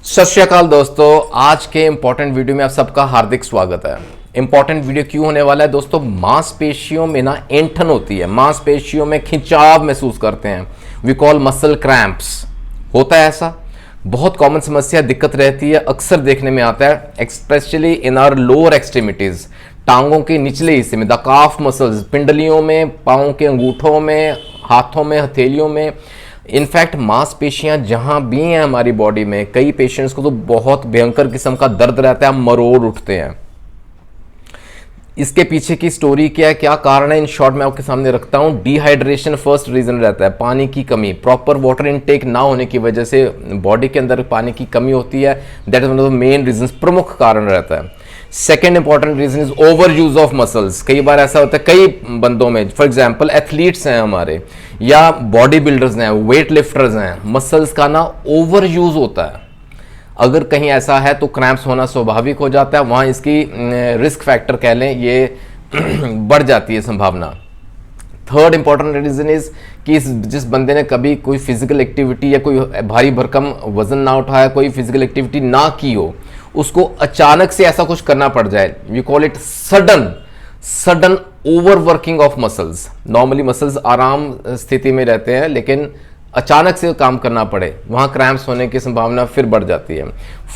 सत श्री अकाल दोस्तों, आज के इंपॉर्टेंट वीडियो में आप सबका हार्दिक स्वागत है। इंपॉर्टेंट वीडियो क्यों होने वाला है दोस्तों? मांसपेशियों में ना ऐंठन होती है, मांसपेशियों में खिंचाव महसूस करते हैं, वी कॉल मसल क्रैम्प्स। होता है ऐसा, बहुत कॉमन समस्या, दिक्कत रहती है, अक्सर देखने में आता है, especially in our lower extremities, टांगों के निचले हिस्से में, द काफ मसल्स, पिंडलियों में, पाँव के अंगूठों में, हाथों में, हथेलियों में। इनफैक्ट मांसपेशियां जहां भी हैं हमारी बॉडी में, कई पेशेंट्स को तो बहुत भयंकर किस्म का दर्द रहता है, मरोड़ उठते हैं। इसके पीछे की स्टोरी क्या है, क्या कारण है, इन शॉर्ट मैं आपके सामने रखता हूं। डिहाइड्रेशन फर्स्ट रीजन रहता है, पानी की कमी, प्रॉपर वाटर इनटेक ना होने की वजह से बॉडी के अंदर पानी की कमी होती है। That is one of the main reason, प्रमुख कारण रहता है। Second important reason is over use of muscles. कई बार ऐसा होता है कई बंदों में, फॉर एग्जाम्पल एथलीट्स हैं हमारे, या बॉडी बिल्डर्स हैं, वेट लिफ्टर्स हैं, मसल्स का ना ओवर यूज होता है। अगर कहीं ऐसा है तो क्रैम्प्स होना स्वाभाविक हो जाता है, वहां इसकी रिस्क फैक्टर कह लें ये बढ़ जाती है संभावना। थर्ड इंपॉर्टेंट रीजन इज कि जिस बंदे ने कभी कोई फिजिकल एक्टिविटी या कोई भारी भरकम वजन ना उठाया, कोई फिजिकल एक्टिविटी ना की हो, उसको अचानक से ऐसा कुछ करना पड़ जाए, we call it sudden overworking of muscles. Normally muscles आराम स्थिति में रहते हैं, लेकिन अचानक से काम करना पड़े, वहां क्रैम्प्स होने की संभावना फिर बढ़ जाती है।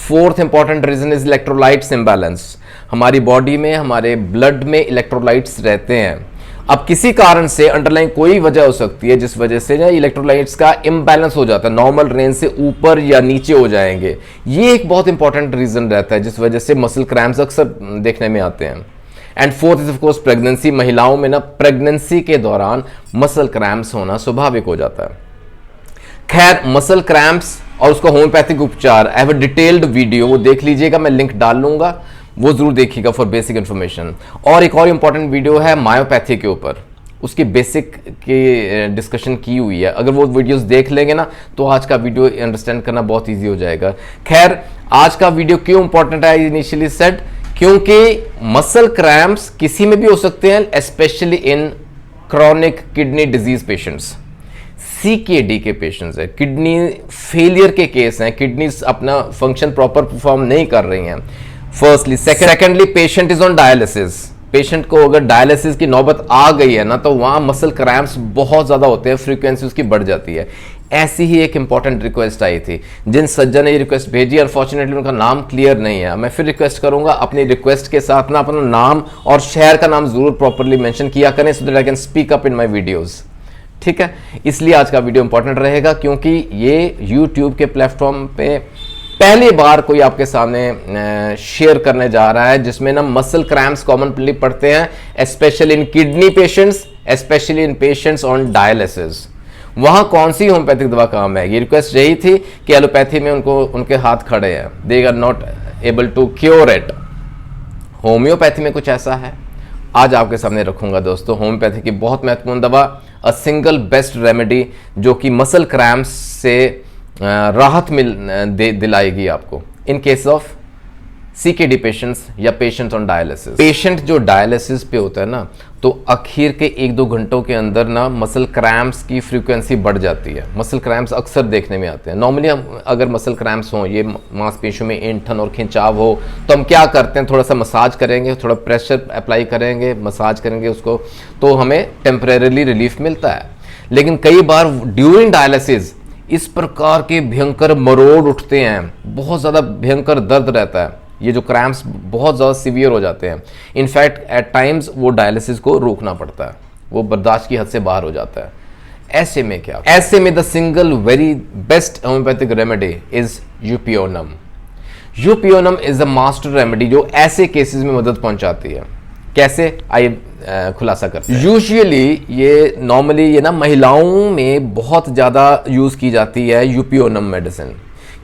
Fourth important reason is electrolytes imbalance. हमारी बॉडी में, हमारे ब्लड में इलेक्ट्रोलाइट्स रहते हैं। अब किसी कारण से अंडरलाइन कोई वजह हो सकती है जिस वजह से इलेक्ट्रोलाइट्स का इम्बैलेंस हो जाता है, नॉर्मल रेंज से ऊपर या नीचे हो जाएंगे। ये एक बहुत इंपॉर्टेंट रीजन रहता है जिस वजह से मसल क्रैम्प्स अक्सर देखने में आते हैं। And fourth is of course pregnancy. महिलाओं में ना प्रेगनेंसी के दौरान मसल क्रैम्प्स होना स्वाभाविक हो जाता है। खैर, मसल क्रैम्प्स और उसका होम्योपैथिक उपचार, I have a detailed video, वो देख लीजिएगा, मैं लिंक डाल लूंगा, वो जरूर देखिएगा फॉर बेसिक इंफॉर्मेशन। और एक और इंपॉर्टेंट वीडियो है मायोपैथी के ऊपर, उसकी बेसिक की डिस्कशन की हुई है। अगर वो वीडियोस देख लेंगे ना तो आज का वीडियो अंडरस्टैंड करना बहुत इजी हो जाएगा। खैर, आज का वीडियो क्यों इंपॉर्टेंट है, इनिशियली सेड, क्योंकि मसल क्रैम्प्स किसी में भी हो सकते हैं, specially in chronic kidney disease patients, CKD के पेशेंट्स है, किडनी फेलियर के केस हैं, किडनीज अपना फंक्शन प्रॉपर परफॉर्म नहीं कर रही हैं। Firstly, secondly patient is on dialysis. Patient को अगर डायलिसिस की नौबत आ गई है ना तो वहां मसल क्रैम्प्स बहुत ज्यादा होते हैं, फ्रीक्वेंसी उसकी बढ़ जाती है। ऐसी ही एक इंपॉर्टेंट रिक्वेस्ट आई थी, जिन सज्जन ने ये रिक्वेस्ट भेजी, अनफॉर्चुनेटली उनका नाम क्लियर नहीं है। मैं फिर रिक्वेस्ट करूंगा, अपनी रिक्वेस्ट के साथ ना अपना नाम और शहर का नाम जरूर प्रॉपरली मेंशन किया करें, so that I can speak up in my videos. ठीक है, इसलिए आज का वीडियो इंपॉर्टेंट रहेगा क्योंकि ये यूट्यूब के प्लेटफॉर्म पे पहली बार कोई आपके सामने शेयर करने जा रहा है जिसमें ना मसल क्रैम्प्स कॉमनली पड़ते हैं, specially in kidney patients, specially in patients on dialysis. वहां कौन सी होम्योपैथिक दवा काम है? ये रिक्वेस्ट यही थी कि एलोपैथी में उनके हाथ खड़े हैं, they are not able to cure it. Homeopathy में कुछ ऐसा है, आज आपके सामने रखूंगा दोस्तों। होम्योपैथी की बहुत महत्वपूर्ण दवा, अ सिंगल बेस्ट रेमेडी, जो कि मसल क्रैम्प्स से राहत दिलाएगी आपको in case of CKD patients या पेशेंट्स ऑन डायलिसिस। पेशेंट जो डायलिसिस पे होता है ना, तो आखिर के 1-2 घंटों के अंदर ना मसल क्रैम्प्स की फ्रीक्वेंसी बढ़ जाती है। मसल क्रैम्प्स अक्सर देखने में आते हैं। नॉर्मली हम अगर मसल क्रैम्प्स हों, ये मांसपेशियों में ऐंठन और खिंचाव हो, तो हम क्या करते हैं, थोड़ा सा मसाज करेंगे, थोड़ा प्रेशर अप्लाई करेंगे, मसाज करेंगे उसको, तो हमें टेम्परेरीली रिलीफ मिलता है। लेकिन कई बार ड्यूरिंग डायलिसिस इस प्रकार के भयंकर मरोड़ उठते हैं, बहुत ज़्यादा भयंकर दर्द रहता है, ये जो क्रैम्प्स बहुत ज़्यादा सीवियर हो जाते हैं। इनफैक्ट एट टाइम्स वो डायलिसिस को रोकना पड़ता है, वो बर्दाश्त की हद से बाहर हो जाता है। ऐसे में क्या, ऐसे में the single very best homeopathic remedy is eupionum. Eupionum is a master remedy जो ऐसे केसेस में मदद पहुंचाती है। कैसे, आइए खुलासा करते हैं। यूजुअली ये नॉर्मली ये ना महिलाओं में बहुत ज़्यादा यूज़ की जाती है यूपियोनम मेडिसिन,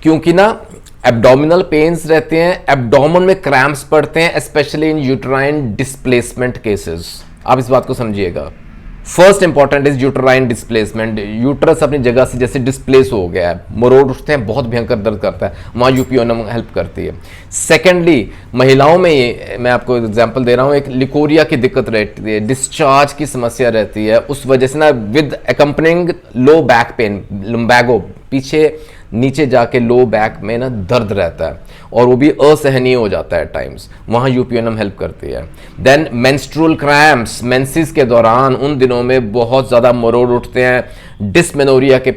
क्योंकि ना एब्डोमिनल पेन्स रहते हैं, एब्डोमेन में क्रैम्प्स पड़ते हैं, specially in uterine displacement cases. आप इस बात को समझिएगा। First important is uterine displacement. Uterus अपनी जगह से जैसे डिस्प्लेस हो गया है, मरोड़ उठते हैं, बहुत भयंकर दर्द करता है, वहाँ यूपियोनम हेल्प करती है। सेकेंडली, महिलाओं में ये मैं आपको एग्जांपल दे रहा हूँ, एक लिकोरिया की दिक्कत रहती है, डिस्चार्ज की समस्या रहती है, उस वजह से ना with accompanying low back pain, लुम्बैगो पीछे नीचे जाके लो बैक में ना दर्द रहता है और वो भी असहनीय हो जाता है टाइम्स, वहाँ यूपीओनम हेल्प करती है। देन मेंस्ट्रुअल क्रैम्प्स, मेंसेस के दौरान उन दिनों में बहुत ज़्यादा मरोड़ उठते हैं, डिस्मेनोरिया के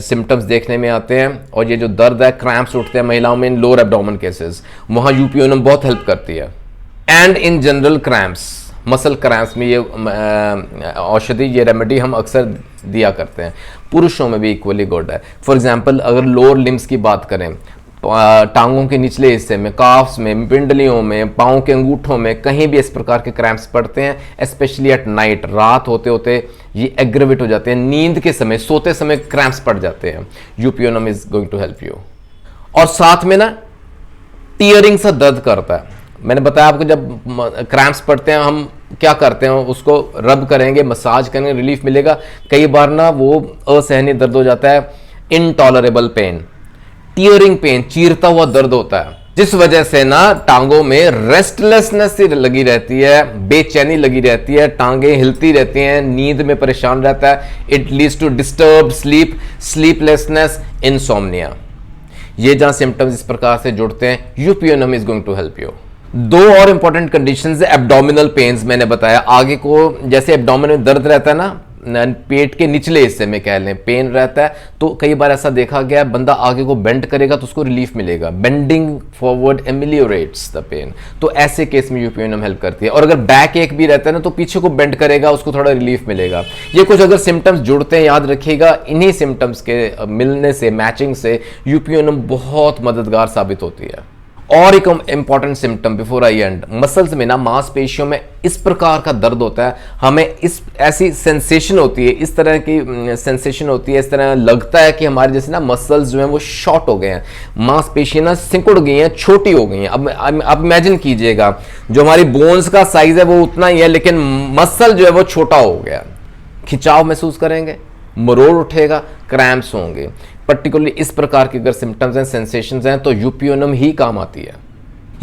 सिम्टम्स देखने में आते हैं और ये जो दर्द है, क्रैम्प्स उठते हैं महिलाओं में इन लोअर एब्डोमेन केसेस, वहाँ यूपीओनम बहुत हेल्प करती है। And in general cramps, muscle cramps में ये औषधि, ये रेमेडी हम अक्सर दिया करते हैं, पुरुषों में भी इक्वली गुड है। फॉर एग्जांपल अगर लोअर लिम्स की बात करें, टांगों के निचले हिस्से में, काफ्स में, पिंडलियों में, पाँव के अंगूठों में, कहीं भी इस प्रकार के क्रैम्प्स पड़ते हैं, स्पेशली एट नाइट, रात होते होते ये एग्रेवेट हो जाते हैं, नींद के समय, सोते समय क्रैम्प्स पड़ जाते हैं, eupionum is going to help you. और साथ में ना टीयरिंग सा दर्द करता है। मैंने बताया आपको जब क्रैम्प्स पड़ते हैं हम क्या करते हैं, उसको रब करेंगे, मसाज करेंगे, रिलीफ मिलेगा। कई बार ना वो असहनीय दर्द हो जाता है, इनटॉलरेबल पेन, टीयरिंग पेन, चीरता हुआ दर्द होता है, जिस वजह से ना टांगों में रेस्टलेसनेस लगी रहती है, बेचैनी लगी रहती है, टांगे हिलती रहती हैं, नींद में परेशान रहता है। It leads to disturb sleep, sleeplessness, insomnia. ये जहां सिम्टम्स इस प्रकार से जुड़ते हैं, eupionum is going to help you. दो और इंपॉर्टेंट कंडीशंस है एब्डोमिनल पेन्स, मैंने बताया आगे को, जैसे एब्डोमिन में दर्द रहता है ना, पेट के निचले हिस्से में कह लें पेन रहता है, तो कई बार ऐसा देखा गया है बंदा आगे को बेंड करेगा तो उसको रिलीफ मिलेगा, बेंडिंग फॉरवर्ड एमिलियोरेट्स द पेन, तो ऐसे केस में यूपीओनम हेल्प करती है। और अगर बैक एक भी रहता है ना तो पीछे को बेंड करेगा, उसको थोड़ा रिलीफ मिलेगा। ये कुछ अगर सिम्टम्स जुड़ते हैं, याद रखिएगा, इन्हीं सिम्टम्स के मिलने से, मैचिंग से यूपीओनम बहुत मददगार साबित होती है। और एक important symptom before I and, muscles में ना, मांसपेशियों में इस प्रकार का दर्द होता है, हमें इस ऐसी सेंसेशन होती है, इस तरह की सेंसेशन होती है, इस तरह लगता है कि हमारे जैसे ना मसल्स जो हैं वो शॉर्ट हो गए हैं, मांसपेशियां ना सिकुड़ गई हैं, छोटी हो गई हैं। अब इमेजिन कीजिएगा, जो हमारी बोन्स का साइज है वो उतना ही है, लेकिन मसल जो है वो छोटा हो गया, खिंचाव महसूस करेंगे, मरोड़ उठेगा, क्रैम्प्स होंगे। पर्टिकुलरली इस प्रकार के अगर सिम्टम्स हैं, सेंसेशंस हैं, तो यूपीओनम ही काम आती है।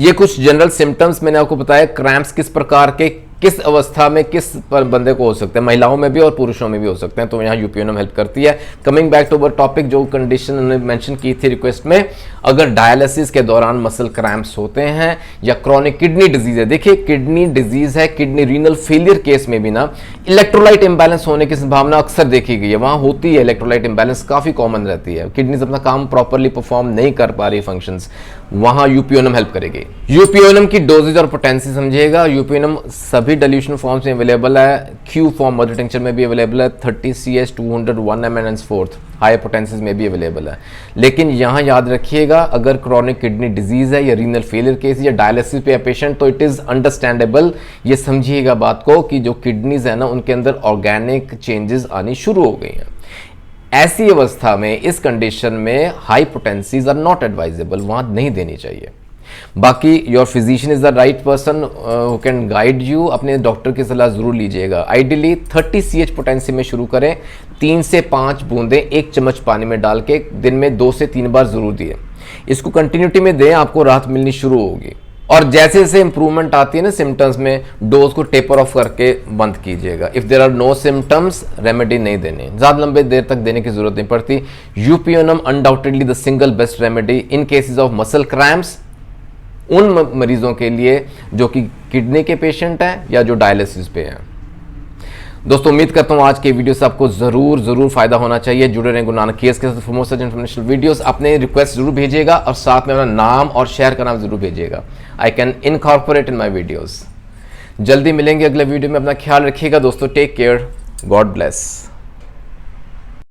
ये कुछ जनरल सिम्टम्स मैंने आपको बताया, क्रैम्प्स किस प्रकार के, किस अवस्था में, किस बंदे को हो सकते हैं, महिलाओं में भी और पुरुषों में भी हो सकते हैं, तो यहाँ यूपीओनम हेल्प करती है। Coming back to our topic, जो कंडीशन उन्होंने मेंशन की थी रिक्वेस्ट में, अगर डायलिसिस के दौरान मसल क्रैम्प्स होते हैं या क्रॉनिक किडनी डिजीज है, देखिए किडनी डिजीज है, किडनी रीनल फेलियर केस में भी ना इलेक्ट्रोलाइट इंबैलेंस होने की संभावना अक्सर देखी गई है, वहां होती है, इलेक्ट्रोलाइट इंबैलेंस काफी कॉमन रहती है, किडनीज अपना काम प्रॉपरली परफॉर्म नहीं कर पा रही फंक्शंस, वहां यूपीओनम हेल्प करेगी। यूपीओनम की डोजेज और पोटेंसी समझिएगा, यूपीओनम सभी डाइल्यूशन फॉर्म्स में अवेलेबल है, क्यू फॉर्म मदर टिंचर में भी अवेलेबल है, 30 CS 200 1 ml and 4th high potencies में भी अवेलेबल है। लेकिन यहां याद रखिएगा, अगर क्रॉनिक किडनी डिजीज है या रीनल फेलियर केस या डायलिसिस पे है पेशेंट, तो इट इज अंडरस्टैंडेबल, ये समझिएगा बात को कि जो किडनीज है ना उनके अंदर ऑर्गेनिक चेंजेस आनी शुरू हो गई हैं। ऐसी अवस्था में, इस कंडीशन में high potencies are not advisable, वहां नहीं देनी चाहिए। बाकी your physician is the right person who can guide you, अपने डॉक्टर की सलाह जरूर लीजिएगा। आइडियली 30 CH पोटेंसी में शुरू करें, 3 से 5 बूंदें 1 चम्मच पानी में डाल के दिन में 2 से 3 बार जरूर दिए। इसको कंटिन्यूटी में दें, आपको राहत मिलनी शुरू होगी। और जैसे जैसे इंप्रूवमेंट आती है ना सिम्टम्स में, डोज को टेपर ऑफ करके बंद कीजिएगा। If there are no symptoms, remedy नहीं देनी, ज्यादा लंबे देर तक देने की जरूरत नहीं पड़ती। Eupionum undoubtedly the single best remedy in cases of muscle cramps, उन मरीजों के लिए जो कि किडनी के पेशेंट हैं या जो डायलिसिस पे हैं। दोस्तों उम्मीद करता हूँ आज के वीडियो से आपको जरूर फायदा होना चाहिए। जुड़े रहें गुरु नानक केस के साथ। For more such informational videos अपने रिक्वेस्ट जरूर भेजिएगा और साथ में अपना नाम और शहर का नाम जरूर भेजिएगा। I can incorporate in my videos. जल्दी मिलेंगे अगले वीडियो में, अपना ख्याल रखिएगा दोस्तों। Take care, God bless.